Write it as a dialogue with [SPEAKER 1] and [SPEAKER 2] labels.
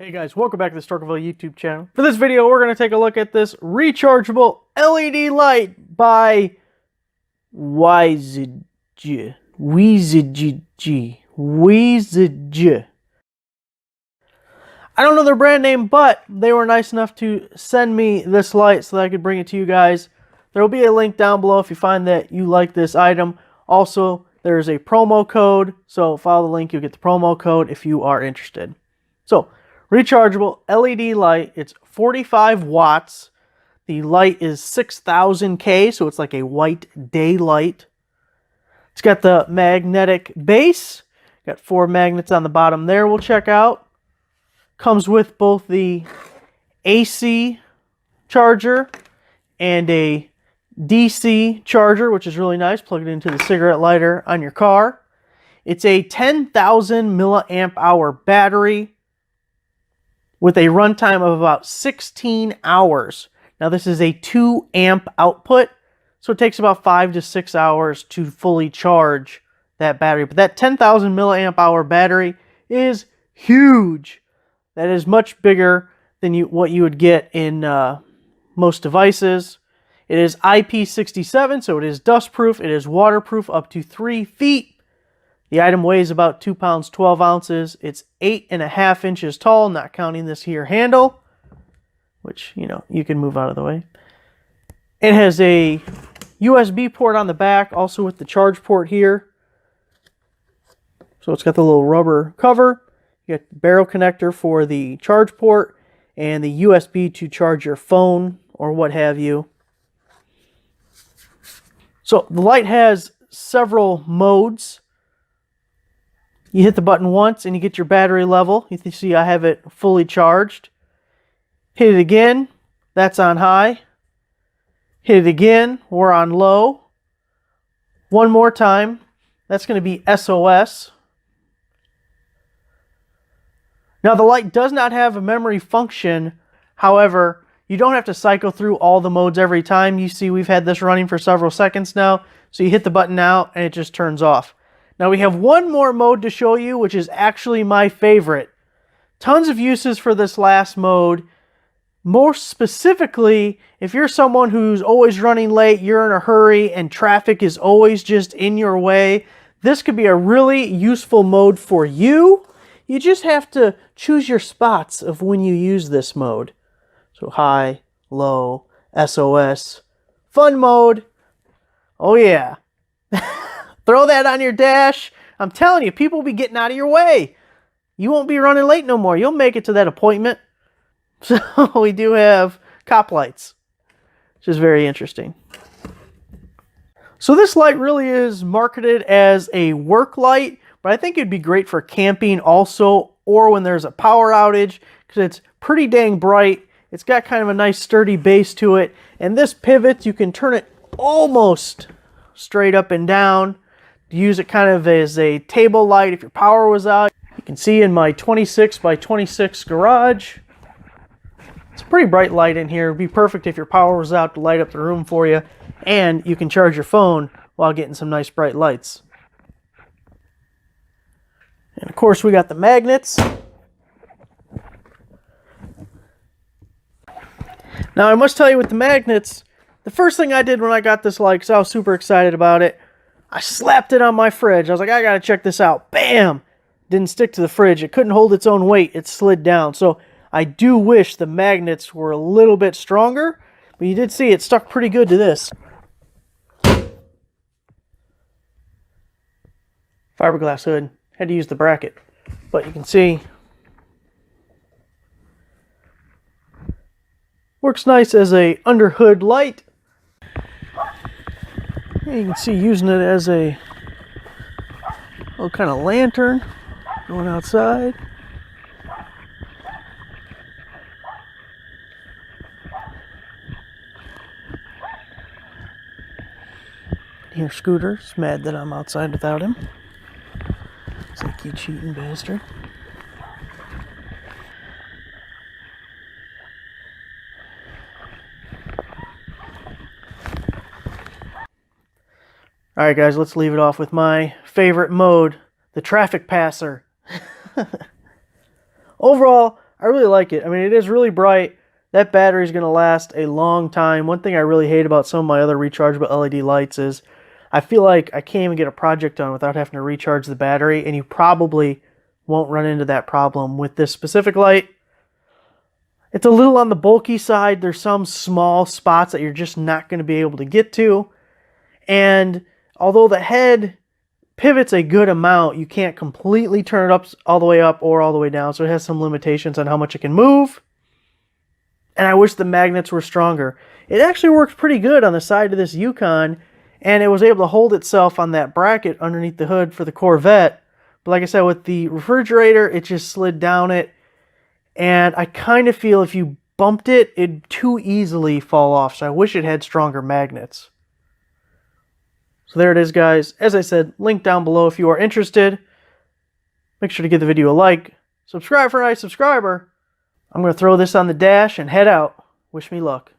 [SPEAKER 1] Hey guys, welcome back to the Strobe YouTube channel. For this video, we're going to take a look at this rechargeable LED light by Weezj. I don't know their brand name, but they were nice enough to send me this light so that I could bring it to you guys. There will be a link down below if you find that you like this item. Also, there's a promo code, so follow the link, you'll get the promo code if you are interested. So, rechargeable LED light, it's 45 watts. The light is 6000K, so it's like a white daylight. It's got the magnetic base. Got 4 magnets on the bottom there we'll check out. Comes with both the AC charger and a DC charger, which is really nice. Plug it into the cigarette lighter on your car. It's a 10,000 milliamp hour battery with a runtime of about 16 hours. Now this is a 2 amp output, so it takes about 5 to 6 hours to fully charge that battery. But that 10,000 milliamp hour battery is huge. That is much bigger than what you would get in most devices. It is IP67, so it is dust proof. It is waterproof up to 3 feet. The item weighs about 2 pounds, 12 ounces. It's 8.5 inches tall, not counting this here handle, which, you know, you can move out of the way. It has a USB port on the back, also with the charge port here. So it's got the little rubber cover. You got the barrel connector for the charge port and the USB to charge your phone or what have you. So the light has several modes. You hit the button once and you get your battery level. You can see I have it fully charged. Hit it again, that's on high. Hit it again, we're on low. One more time, that's going to be SOS. Now the light does not have a memory function. However, you don't have to cycle through all the modes every time. You see we've had this running for several seconds now. So you hit the button now and it just turns off. Now we have one more mode to show you, which is actually my favorite. Tons of uses for this last mode. More specifically, if you're someone who's always running late, you're in a hurry, and traffic is always just in your way, this could be a really useful mode for you. You just have to choose your spots of when you use this mode. So high, low, SOS, fun mode. Oh yeah. Throw that on your dash. I'm telling you, people will be getting out of your way. You won't be running late no more. You'll make it to that appointment. So we do have cop lights, which is very interesting. So this light really is marketed as a work light, but I think it'd be great for camping also, or when there's a power outage, because it's pretty dang bright. It's got kind of a nice sturdy base to it. And this pivot, you can turn it almost straight up and down. Use it kind of as a table light if your power was out. You can see in my 26 by 26 garage, it's a pretty bright light in here. It'd be perfect if your power was out to light up the room for you. And you can charge your phone while getting some nice bright lights. And of course we got the magnets. Now I must tell you with the magnets, the first thing I did when I got this light, because I was super excited about it, I slapped it on my fridge. I was like, I gotta check this out. Bam! Didn't stick to the fridge. It couldn't hold its own weight. It slid down. So I do wish the magnets were a little bit stronger, but you did see it stuck pretty good to this. Fiberglass hood. Had to use the bracket. But you can see, works nice as a under hood light. You can see using it as a little kind of lantern going outside. Here Scooter's mad that I'm outside without him. It's like, you cheating bastard. Alright guys, let's leave it off with my favorite mode, the traffic passer. Overall, I really like it. I mean, it is really bright. That battery is going to last a long time. One thing I really hate about some of my other rechargeable LED lights is I feel like I can't even get a project done without having to recharge the battery, and you probably won't run into that problem with this specific light. It's a little on the bulky side. There's some small spots that you're just not going to be able to get to. And although the head pivots a good amount, you can't completely turn it up all the way up or all the way down. So it has some limitations on how much it can move. And I wish the magnets were stronger. It actually works pretty good on the side of this Yukon, and it was able to hold itself on that bracket underneath the hood for the Corvette. But like I said, with the refrigerator, it just slid down it. And I kind of feel if you bumped it, it'd too easily fall off. So I wish it had stronger magnets. So there it is, guys. As I said, link down below if you are interested. Make sure to give the video a like. Subscribe for a nice subscriber. I'm going to throw this on the dash and head out. Wish me luck.